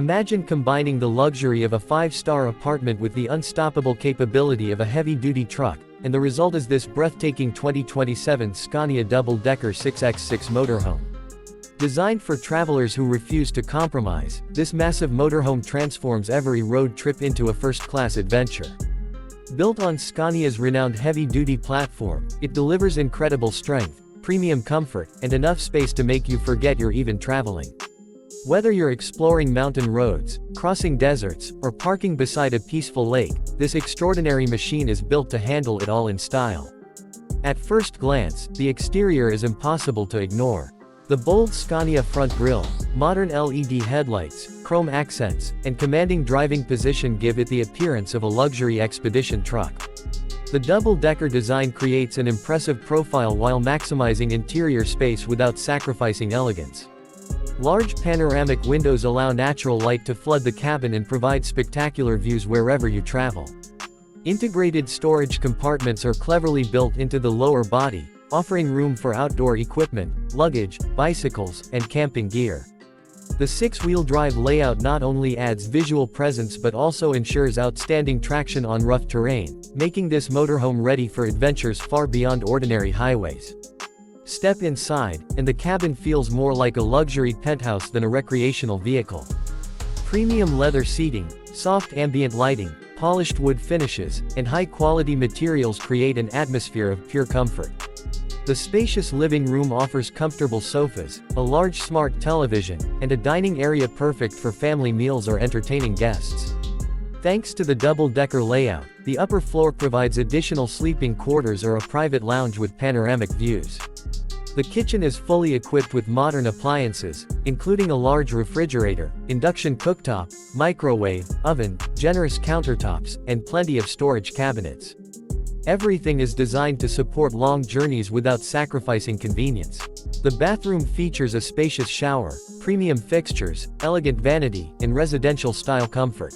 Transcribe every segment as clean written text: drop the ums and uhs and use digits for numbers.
Imagine combining the luxury of a 5-star apartment with the unstoppable capability of a heavy-duty truck, and the result is this breathtaking 2027 Scania Double Decker 6x6 motorhome. Designed for travelers who refuse to compromise, this massive motorhome transforms every road trip into a first-class adventure. Built on Scania's renowned heavy-duty platform, it delivers incredible strength, premium comfort, and enough space to make you forget you're even traveling. Whether you're exploring mountain roads, crossing deserts, or parking beside a peaceful lake, this extraordinary machine is built to handle it all in style. At first glance, the exterior is impossible to ignore. The bold Scania front grille, modern LED headlights, chrome accents, and commanding driving position give it the appearance of a luxury expedition truck. The double-decker design creates an impressive profile while maximizing interior space without sacrificing elegance. Large panoramic windows allow natural light to flood the cabin and provide spectacular views wherever you travel. Integrated storage compartments are cleverly built into the lower body, offering room for outdoor equipment, luggage, bicycles, and camping gear. The 6-wheel drive layout not only adds visual presence but also ensures outstanding traction on rough terrain, making this motorhome ready for adventures far beyond ordinary highways. Step inside, and the cabin feels more like a luxury penthouse than a recreational vehicle. Premium leather seating, soft ambient lighting, polished wood finishes, and high-quality materials create an atmosphere of pure comfort. The spacious living room offers comfortable sofas, a large smart television, and a dining area perfect for family meals or entertaining guests. Thanks to the double-decker layout, the upper floor provides additional sleeping quarters or a private lounge with panoramic views. The kitchen is fully equipped with modern appliances, including a large refrigerator, induction cooktop, microwave, oven, generous countertops, and plenty of storage cabinets. Everything is designed to support long journeys without sacrificing convenience. The bathroom features a spacious shower, premium fixtures, elegant vanity, and residential-style comfort.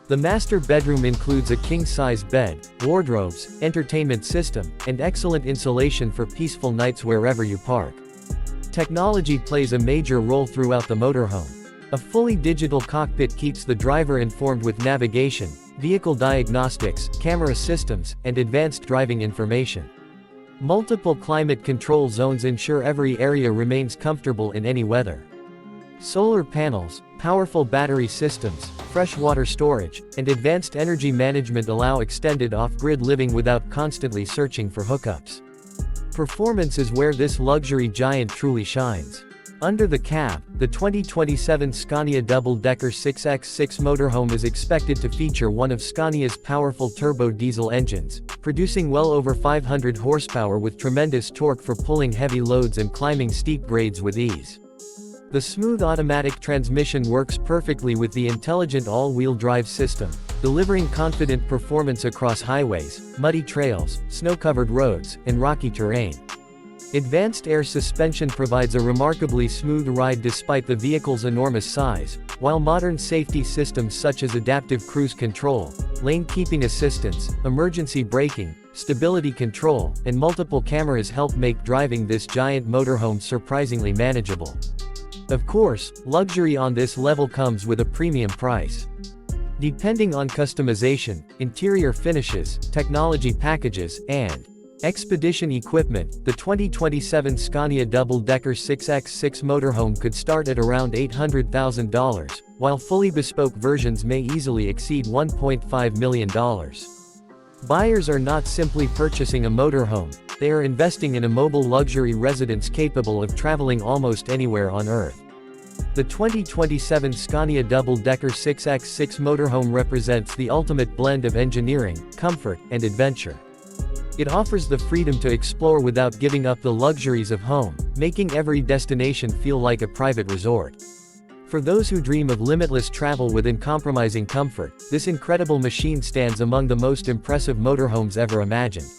The master bedroom includes a king-size bed, wardrobes, entertainment system, and excellent insulation for peaceful nights wherever you park. Technology plays a major role throughout the motorhome. A fully digital cockpit keeps the driver informed with navigation, vehicle diagnostics, camera systems, and advanced driving information. Multiple climate control zones ensure every area remains comfortable in any weather. Solar panels, powerful battery systems, freshwater storage, and advanced energy management allow extended off-grid living without constantly searching for hookups. Performance is where this luxury giant truly shines. Under the cab, the 2027 Scania Double Decker 6x6 motorhome is expected to feature one of Scania's powerful turbo diesel engines, producing well over 500 horsepower with tremendous torque for pulling heavy loads and climbing steep grades with ease. The smooth automatic transmission works perfectly with the intelligent all-wheel drive system, delivering confident performance across highways, muddy trails, snow-covered roads, and rocky terrain. Advanced air suspension provides a remarkably smooth ride despite the vehicle's enormous size, while modern safety systems such as adaptive cruise control, lane keeping assistance, emergency braking, stability control, and multiple cameras help make driving this giant motorhome surprisingly manageable. Of course, luxury on this level comes with a premium price. Depending on customization, interior finishes, technology packages, and expedition equipment, the 2027 Scania Double Decker 6x6 motorhome could start at around $800,000, while fully bespoke versions may easily exceed $1.5 million. Buyers are not simply purchasing a motorhome, they are investing in a mobile luxury residence capable of traveling almost anywhere on Earth. The 2027 Scania Double Decker 6x6 motorhome represents the ultimate blend of engineering, comfort, and adventure. It offers the freedom to explore without giving up the luxuries of home, making every destination feel like a private resort. For those who dream of limitless travel with uncompromising comfort, this incredible machine stands among the most impressive motorhomes ever imagined.